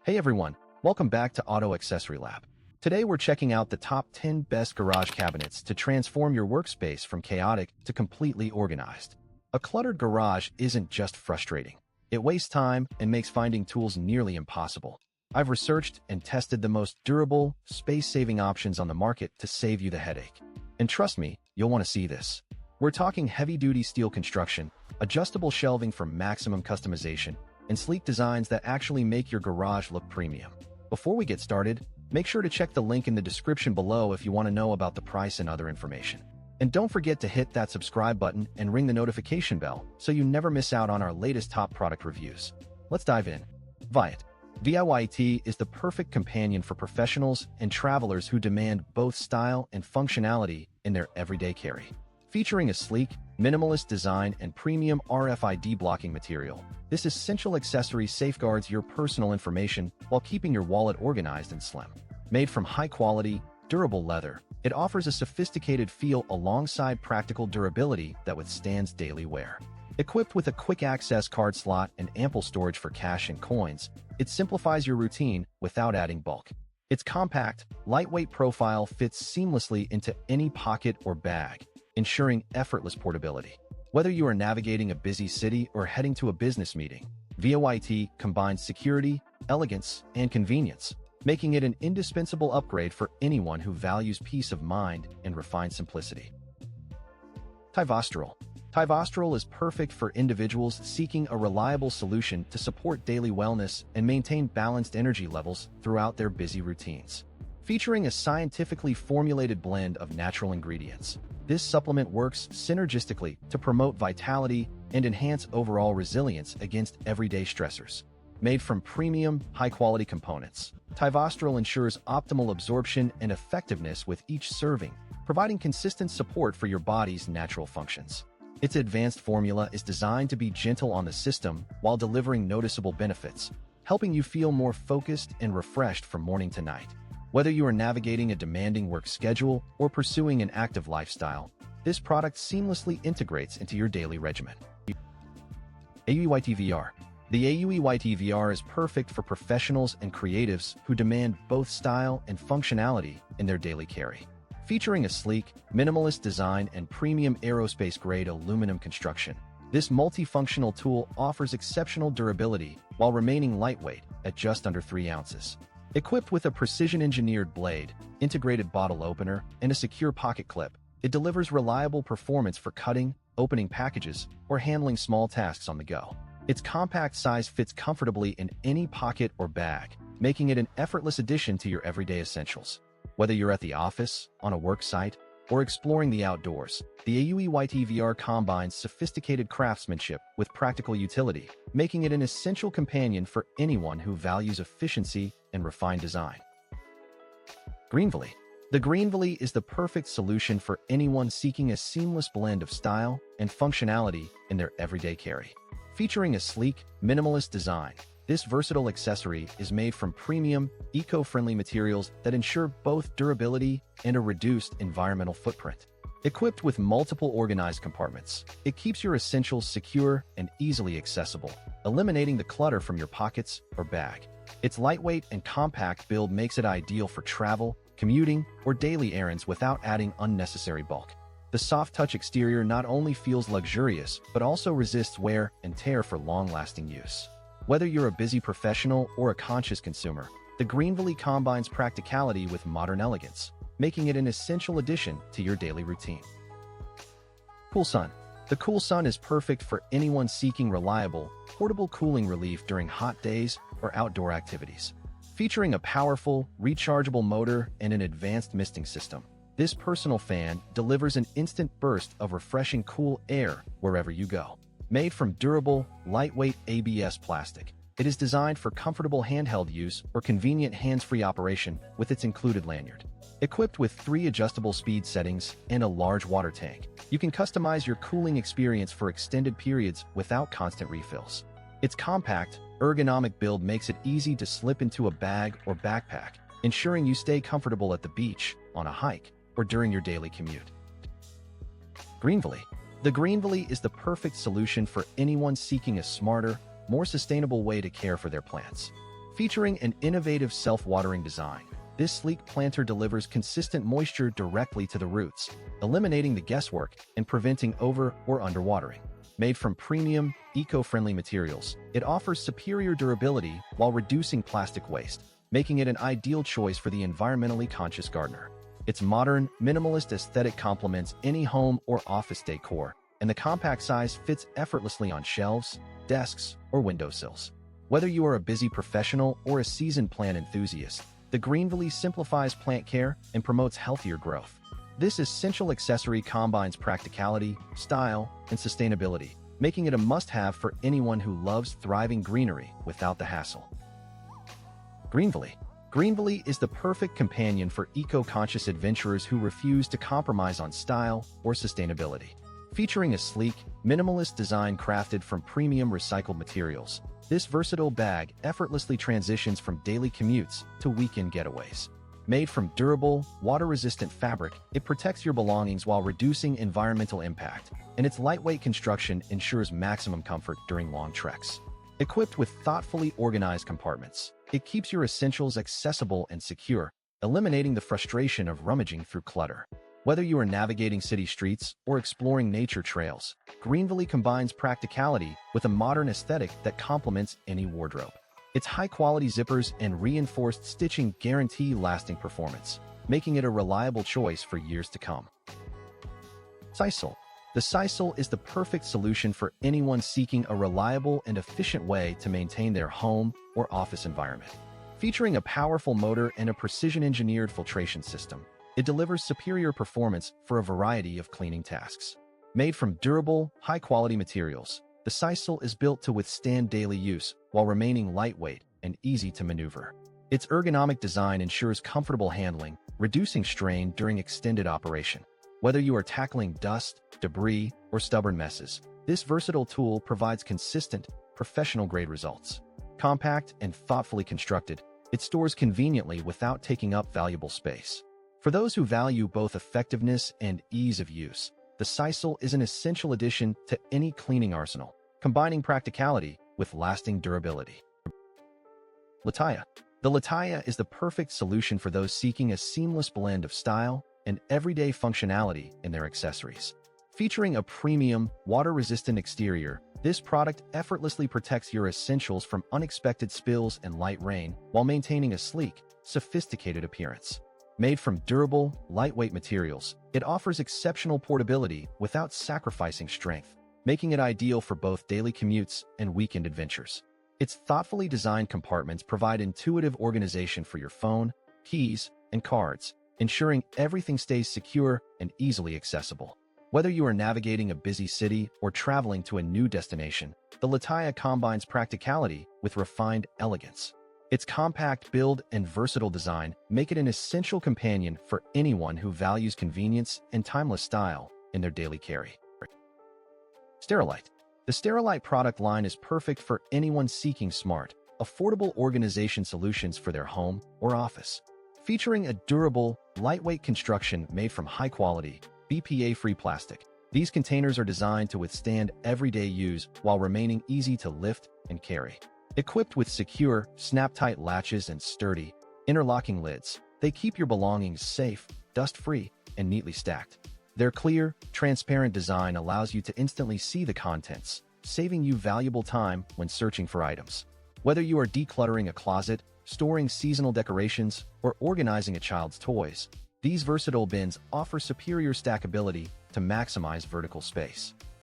Hey everyone, welcome back to Auto Accessory Lab. Today we're checking out the top 10 best garage cabinets to transform your workspace from chaotic to completely organized. A cluttered garage isn't just frustrating. It wastes time and makes finding tools nearly impossible. I've researched and tested the most durable, space-saving options on the market to save you the headache. And trust me, you'll want to see this. We're talking heavy-duty steel construction, adjustable shelving for maximum customization, and sleek designs that actually make your garage look premium. Before we get started, make sure to check the link in the description below if you want to know about the price and other information. And don't forget to hit that subscribe button and ring the notification bell so you never miss out on our latest top product reviews. Let's dive in. VIYET. VIYET is the perfect companion for professionals and travelers who demand both style and functionality in their everyday carry. Featuring a sleek, minimalist design and premium RFID blocking material, this essential accessory safeguards your personal information while keeping your wallet organized and slim. Made from high-quality, durable leather, it offers a sophisticated feel alongside practical durability that withstands daily wear. Equipped with a quick-access card slot and ample storage for cash and coins, it simplifies your routine without adding bulk. Its compact, lightweight profile fits seamlessly into any pocket or bag, ensuring effortless portability. Whether you are navigating a busy city or heading to a business meeting, VIYET combines security, elegance, and convenience, making it an indispensable upgrade for anyone who values peace of mind and refined simplicity. Tivostaral. Tivostaral is perfect for individuals seeking a reliable solution to support daily wellness and maintain balanced energy levels throughout their busy routines. Featuring a scientifically formulated blend of natural ingredients, this supplement works synergistically to promote vitality and enhance overall resilience against everyday stressors. Made from premium, high-quality components, Tivostaral ensures optimal absorption and effectiveness with each serving, providing consistent support for your body's natural functions. Its advanced formula is designed to be gentle on the system while delivering noticeable benefits, helping you feel more focused and refreshed from morning to night. Whether you are navigating a demanding work schedule or pursuing an active lifestyle, this product seamlessly integrates into your daily regimen. AUEYTVR. The AUEYTVR is perfect for professionals and creatives who demand both style and functionality in their daily carry. Featuring a sleek, minimalist design and premium aerospace-grade aluminum construction, this multifunctional tool offers exceptional durability while remaining lightweight at just under 3 ounces. Equipped with a precision-engineered blade, integrated bottle opener, and a secure pocket clip, it delivers reliable performance for cutting, opening packages, or handling small tasks on the go. Its compact size fits comfortably in any pocket or bag, making it an effortless addition to your everyday essentials. Whether you're at the office, on a work site, or exploring the outdoors, the AUEYTVR combines sophisticated craftsmanship with practical utility, making it an essential companion for anyone who values efficiency and refined design. Greenvelly. The Greenvelly is the perfect solution for anyone seeking a seamless blend of style and functionality in their everyday carry. Featuring a sleek, minimalist design, this versatile accessory is made from premium, eco-friendly materials that ensure both durability and a reduced environmental footprint. Equipped with multiple organized compartments, it keeps your essentials secure and easily accessible, eliminating the clutter from your pockets or bag. Its lightweight and compact build makes it ideal for travel, commuting, or daily errands without adding unnecessary bulk. The soft-touch exterior not only feels luxurious, but also resists wear and tear for long-lasting use. Whether you're a busy professional or a conscious consumer, the Greenvelly combines practicality with modern elegance, making it an essential addition to your daily routine. Coolsun. The Coolsun is perfect for anyone seeking reliable, portable cooling relief during hot days or outdoor activities. Featuring a powerful, rechargeable motor and an advanced misting system, this personal fan delivers an instant burst of refreshing cool air wherever you go. Made from durable, lightweight ABS plastic, it is designed for comfortable handheld use or convenient hands-free operation with its included lanyard. Equipped with 3 adjustable speed settings and a large water tank, you can customize your cooling experience for extended periods without constant refills. Its compact, ergonomic build makes it easy to slip into a bag or backpack, ensuring you stay comfortable at the beach, on a hike, or during your daily commute. Greenvelly. The Greenvelly is the perfect solution for anyone seeking a smarter, more sustainable way to care for their plants. Featuring an innovative self-watering design, this sleek planter delivers consistent moisture directly to the roots, eliminating the guesswork and preventing over- or underwatering. Made from premium, eco-friendly materials, it offers superior durability while reducing plastic waste, making it an ideal choice for the environmentally conscious gardener. Its modern, minimalist aesthetic complements any home or office decor, and the compact size fits effortlessly on shelves, desks, or windowsills. Whether you are a busy professional or a seasoned plant enthusiast, the Greenvelly simplifies plant care and promotes healthier growth. This essential accessory combines practicality, style, and sustainability, making it a must-have for anyone who loves thriving greenery without the hassle. Greenvelly. Greenvelly is the perfect companion for eco-conscious adventurers who refuse to compromise on style or sustainability. Featuring a sleek, minimalist design crafted from premium recycled materials, this versatile bag effortlessly transitions from daily commutes to weekend getaways. Made from durable, water-resistant fabric, it protects your belongings while reducing environmental impact, and its lightweight construction ensures maximum comfort during long treks. Equipped with thoughtfully organized compartments, it keeps your essentials accessible and secure, eliminating the frustration of rummaging through clutter. Whether you are navigating city streets or exploring nature trails, Greenvelly combines practicality with a modern aesthetic that complements any wardrobe. Its high-quality zippers and reinforced stitching guarantee lasting performance, making it a reliable choice for years to come. SISESOL. The SISESOL is the perfect solution for anyone seeking a reliable and efficient way to maintain their home or office environment. Featuring a powerful motor and a precision-engineered filtration system, it delivers superior performance for a variety of cleaning tasks. Made from durable, high-quality materials, the SISESOL is built to withstand daily use while remaining lightweight and easy to maneuver. Its ergonomic design ensures comfortable handling, reducing strain during extended operation. Whether you are tackling dust, debris, or stubborn messes, this versatile tool provides consistent, professional-grade results. Compact and thoughtfully constructed, it stores conveniently without taking up valuable space. For those who value both effectiveness and ease of use, the SISESOL is an essential addition to any cleaning arsenal, combining practicality with lasting durability. Letaya. The Letaya is the perfect solution for those seeking a seamless blend of style and everyday functionality in their accessories. Featuring a premium, water-resistant exterior, this product effortlessly protects your essentials from unexpected spills and light rain while maintaining a sleek, sophisticated appearance. Made from durable, lightweight materials, it offers exceptional portability without sacrificing strength, making it ideal for both daily commutes and weekend adventures. Its thoughtfully designed compartments provide intuitive organization for your phone, keys, and cards, ensuring everything stays secure and easily accessible. Whether you are navigating a busy city or traveling to a new destination, the Letaya combines practicality with refined elegance. Its compact build and versatile design make it an essential companion for anyone who values convenience and timeless style in their daily carry. Sterilite. The Sterilite product line is perfect for anyone seeking smart, affordable organization solutions for their home or office. Featuring a durable, lightweight construction made from high-quality, BPA-free plastic, these containers are designed to withstand everyday use while remaining easy to lift and carry. Equipped with secure, snap-tight latches and sturdy, interlocking lids, they keep your belongings safe, dust-free, and neatly stacked. Their clear, transparent design allows you to instantly see the contents, saving you valuable time when searching for items. Whether you are decluttering a closet, storing seasonal decorations, or organizing a child's toys, these versatile bins offer superior stackability to maximize vertical space.